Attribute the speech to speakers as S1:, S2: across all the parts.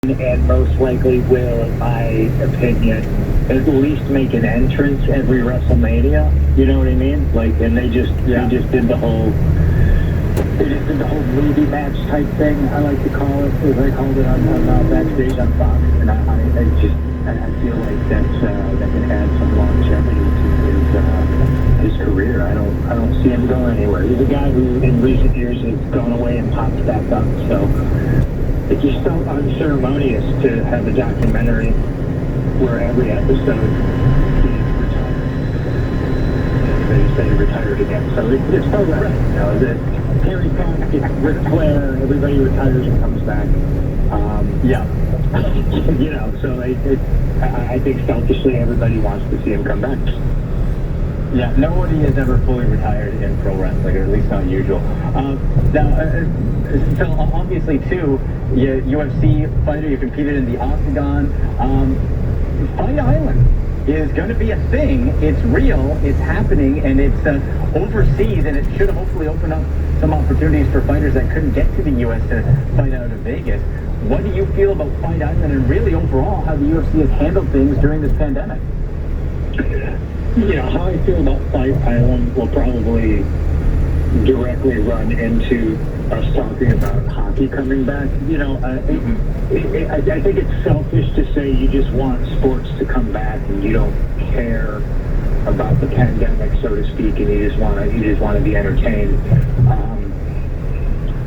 S1: and most likely will, in my opinion, at least make an entrance every WrestleMania. You know what I mean? Like, and they just did the whole movie match type thing. I like to call it, as I called it on backstage on Fox, and I feel like that can add some longevity to his career. I don't see him going anywhere. He's a guy who in recent years has gone away and popped back up. So it just felt unceremonious to have a documentary where every episode they say retired again. So it's felt right. You know, that Terry Funk, Ric Flair, everybody retires and comes back. You know, so I think selfishly everybody wants to see him come back.
S2: Yeah, nobody has ever fully retired in pro wrestling, or at least not usual. So obviously, too, UFC fighter, you competed in the Octagon. Fight Island is going to be a thing. It's real, it's happening, and it's overseas, and it should hopefully open up some opportunities for fighters that couldn't get to the U.S. to fight out of Vegas. What do you feel about Fight Island, and really overall how the UFC has handled things during this pandemic?
S1: You know, how I feel about Fight Island will probably directly run into us talking about hockey coming back. You know, I think it's selfish to say you just want sports to come back and you don't care about the pandemic, so to speak, and you just want to be entertained.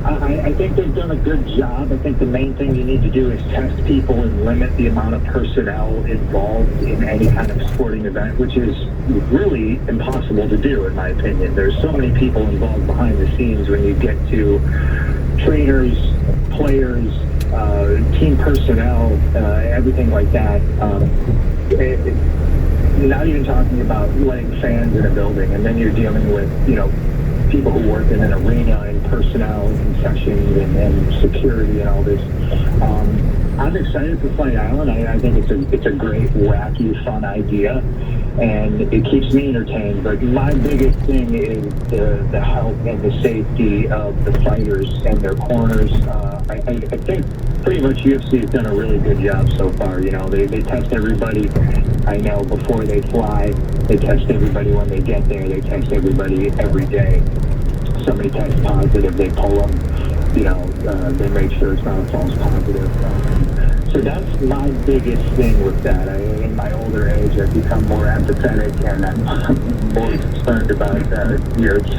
S1: I think they've done a good job. I think the main thing you need to do is test people and limit the amount of personnel involved in any kind of sporting event, which is really impossible to do, in my opinion. There's so many people involved behind the scenes when you get to trainers, players, team personnel, everything like that. Not even talking about letting fans in a building, and then you're dealing with, you know, people who work in an arena and personnel and concessions and security and all this. I'm excited for Fight Island. I think it's a great, wacky, fun idea, and it keeps me entertained. But my biggest thing is the health and the safety of the fighters and their corners. I think pretty much UFC has done a really good job so far. You know, they test everybody. I know before they fly, they test everybody when they get there. They test everybody every day. Somebody tests positive, they pull them. You know, they make sure it's not a false positive. So that's my biggest thing with that. In my older age, I've become more empathetic, and I'm more concerned about the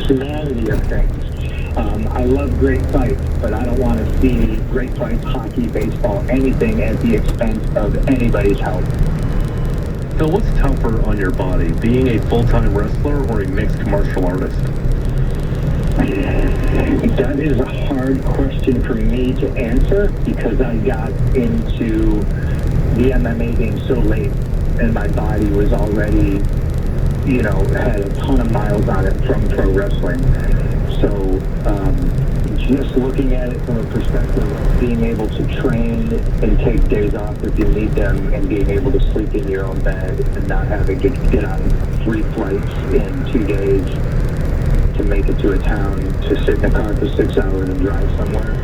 S1: humanity of things. I love great fights, but I don't want to see great fights, hockey, baseball, anything at the expense of anybody's health.
S3: Phil, what's tougher on your body, being a full-time wrestler or a mixed martial artist?
S1: That is a hard question for me to answer because I got into the MMA game so late and my body was already, you know, had a ton of miles on it from pro wrestling. So just looking at it from a perspective of being able to train and take days off if you need them and being able to sleep in your own bed and not having to get on 3 flights in 2 days to make it to a town, to sit in a car for 6 hours and drive somewhere,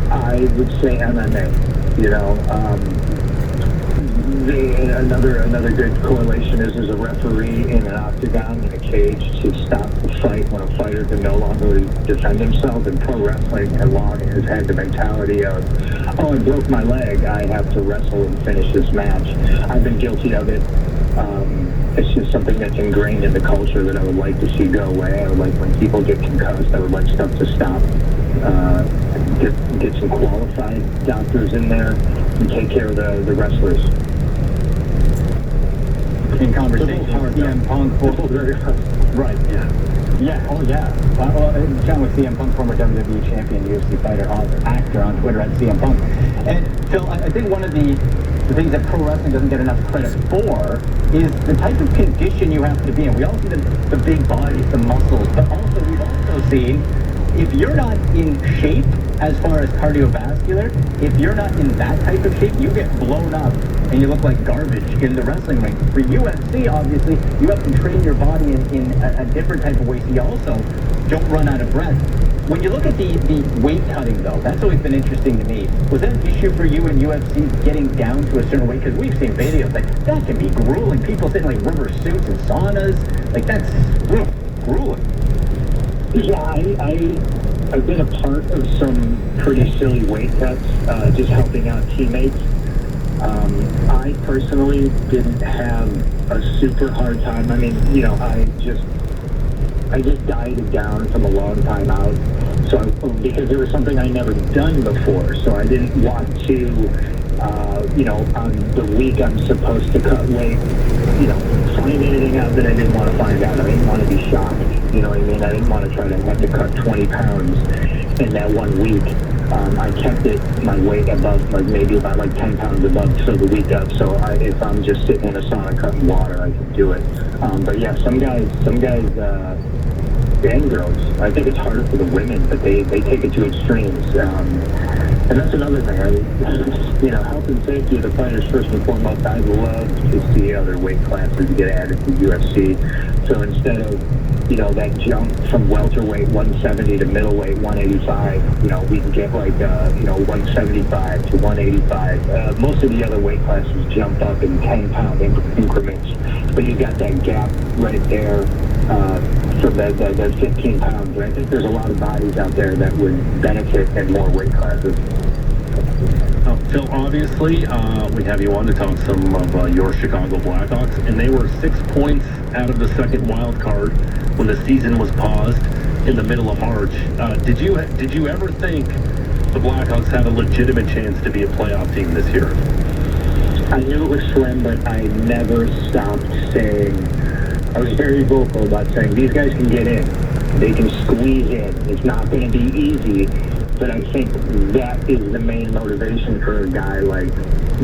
S1: I would say MMA. You know, another good correlation is there's a referee in an octagon in a cage to stop the fight when a fighter can no longer defend himself. And pro wrestling has had the mentality of, oh, I broke my leg, I have to wrestle and finish this match. I've been guilty of it. It's just something that's ingrained in the culture that I would like to see go away. I would like when people get concussed, I would like stuff to stop. Get some qualified doctors in there and take care of the wrestlers.
S2: In conversation, CM Punk, right? Yeah. Oh, yeah. Chatting with CM Punk, former WWE champion, UFC fighter, author, actor on Twitter at CM Punk. And Phil, I think one of the things that pro wrestling doesn't get enough credit for is the type of condition you have to be in. We all see the big bodies, the muscles, but also we've also seen if you're not in shape as far as cardiovascular, if you're not in that type of shape, you get blown up and you look like garbage in the wrestling ring. For UFC, obviously, you have to train your body in a different type of way so you also don't run out of breath. when you look at the weight cutting, though, that's always been interesting to me. Was that an issue for you in UFC getting down to a certain weight? Because we've seen videos like that can be grueling. People sit in like rubber suits and saunas. Like that's grueling.
S1: Yeah, I've been a part of some pretty silly weight cuts, just helping out teammates. I personally didn't have a super hard time. I mean, you know, I just dieted down from a long time out. So because it was something I never done before, so I didn't want to, you know, on the week I'm supposed to cut weight, you know, find anything out that I didn't want to find out. I didn't want to be shocked. You know what I mean? I didn't want to try to have to cut 20 pounds in that 1 week. I kept my weight above, like maybe about like 10 pounds above for the week up. So if I'm just sitting in a sauna cutting water, I can do it. But yeah, some guys, and girls, I think it's harder for the women, but they take it to extremes. And that's another thing. You know, health and safety of the fighters first and foremost. I love to see other weight classes get added to UFC. So instead of, you know, that jump from welterweight 170 to middleweight 185, you know, we can get like, you know, 175 to 185. Most of the other weight classes jump up in 10-pound increments, but you got that gap right there from that 15 pounds. And I think there's a lot of bodies out there that would benefit in more weight classes.
S3: Phil, obviously, we have you on to talk some of your Chicago Blackhawks, and they were 6 points out of the second wild card when the season was paused in the middle of March. Did you ever think the Blackhawks had a legitimate chance to be a playoff team this year?
S1: I knew it was slim, but I never stopped saying, I was very vocal about saying, these guys can get in. They can squeeze in. It's not going to be easy. But I think that is the main motivation for a guy like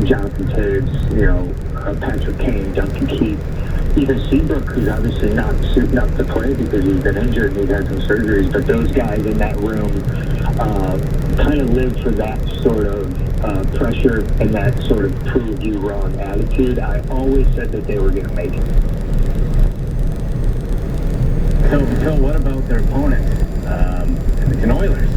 S1: Jonathan Toews, you know, Patrick Kane, Duncan Keith, even Seabrook, who's obviously not suiting up to play because he's been injured and he's had some surgeries. But those guys in that room kind of live for that sort of pressure and that sort of prove you wrong attitude. I always said that they were going to make it.
S2: So, Phil, what about their opponents? The Oilers.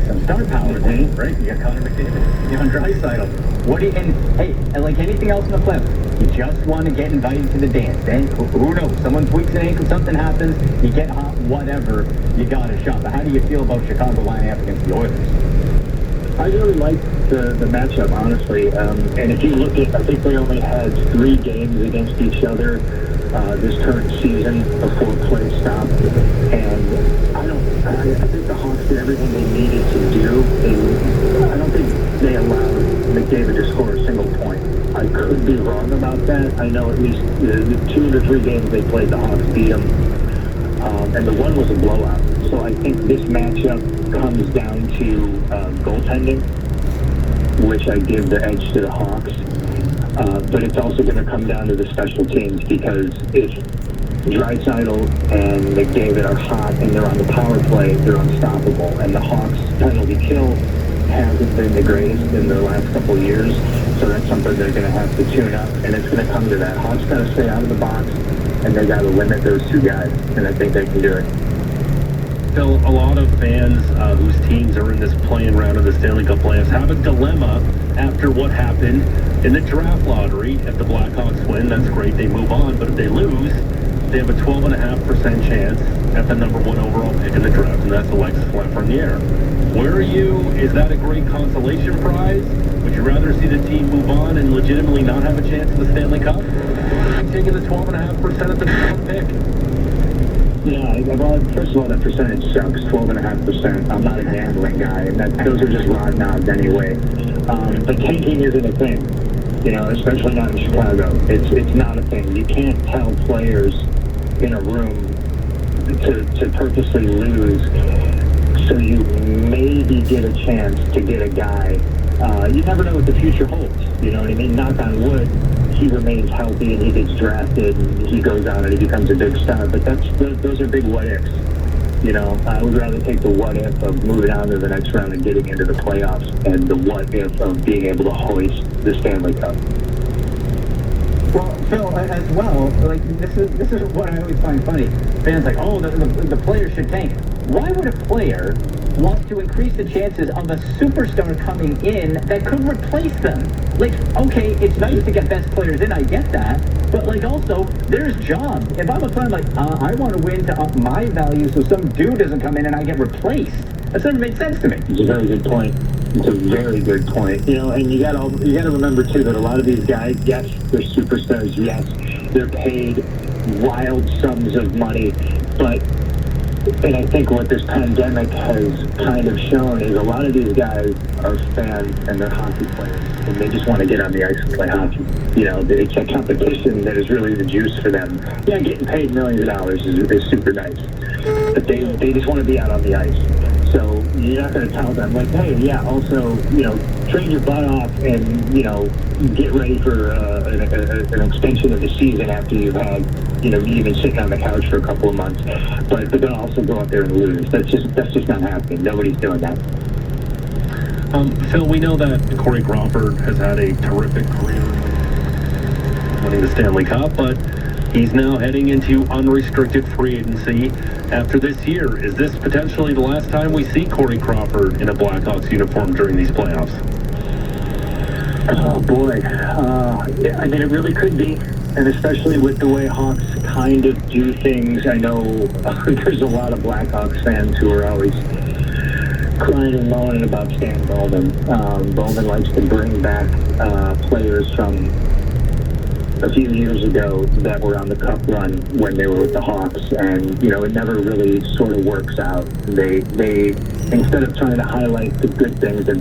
S2: Some star power, right? You got Connor McDavid, Leon Draisaitl. What do you, and hey, like anything else in the playoffs, you just want to get invited to the dance. Then, who knows? Someone tweaks an ankle, something happens, you get hot, whatever, you got a shot. But how do you feel about Chicago lining up against the Oilers?
S1: I really like the matchup, honestly. And if you look at, I think they only had 3 games against each other this current season before play stopped. And I think the Hawks did everything they needed to do. I don't think they allowed McDavid to score a single point. I could be wrong about that. I know at least the 2 to 3 games they played, the Hawks beat them. And the one was a blowout. So I think this matchup comes down to goaltending, which I give the edge to the Hawks. But it's also going to come down to the special teams, because if Draisaitl and McDavid are hot and they're on the power play, they're unstoppable. And the Hawks' penalty kill hasn't been the greatest in the last couple of years, so that's something they're going to have to tune up, and it's going to come to that. Hawks got to stay out of the box, and they got to limit those 2 guys, and I think they can do it.
S3: Phil, a lot of fans whose teams are in this play-in round of the Stanley Cup playoffs have a dilemma after what happened in the draft lottery. If the Blackhawks win, that's great, they move on, but if they lose, they have a 12.5% chance at the number 1 overall pick in the draft, and that's Alexis Lafreniere. Where are you? Is that a great consolation prize? Would you rather see the team move on and legitimately not have a chance at the Stanley Cup? Taking the 12.5% at the number 1 pick?
S1: Yeah, well, first of all, that percentage sucks, 12.5%. I'm not a gambling guy, and those are just rod knobs anyway. But tanking isn't a thing, you know, especially not in Chicago. It's not a thing. You can't tell players in a room to purposely lose so you maybe get a chance to get a guy. You never know what the future holds, you know what I mean? Knock on wood, he remains healthy and he gets drafted and he goes out and he becomes a big star. But those are big what ifs. You know, I would rather take the what if of moving on to the next round and getting into the playoffs, and the what if of being able to hoist the Stanley Cup.
S2: Well, Phil, as well, like this is what I always find funny. Fans like, oh, the players should tank. why would a player want to increase the chances of a superstar coming in that could replace them? Like, okay, it's nice to get best players in, I get that, but like also, there's jobs. If I'm a player, I'm like, I want to win to up my value so some dude doesn't come in and I get replaced. That's never made sense to me.
S1: It's a very good point. It's a very good point. You know, and you gotta remember too that a lot of these guys, yes, they're superstars, yes, they're paid wild sums of money, but and I think what this pandemic has kind of shown is a lot of these guys are fans and they're hockey players, and they just want to get on the ice and play hockey. You know, it's a competition that is really the juice for them. Yeah, getting paid millions of dollars is super nice, but they just want to be out on the ice. So you're not going to tell them, like, hey, yeah, also, you know, train your butt off and, you know, get ready for an extension of the season after you've had, you know, you've been sitting on the couch for a couple of months. But then also go out there and lose. That's just not happening. Nobody's doing that.
S3: Phil, we know that Corey Crawford has had a terrific career winning the Stanley Cup, but he's now heading into unrestricted free agency after this year. Is this potentially the last time we see Corey Crawford in a Blackhawks uniform during these playoffs?
S1: Oh, boy. Yeah, I mean, it really could be. And especially with the way Hawks kind of do things, I know there's a lot of Blackhawks fans who are always crying and moaning about Stan Bowman. Bowman likes to bring back players from a few years ago that were on the Cup run when they were with the Hawks, and you know it never really sort of works out. They instead of trying to highlight the good things that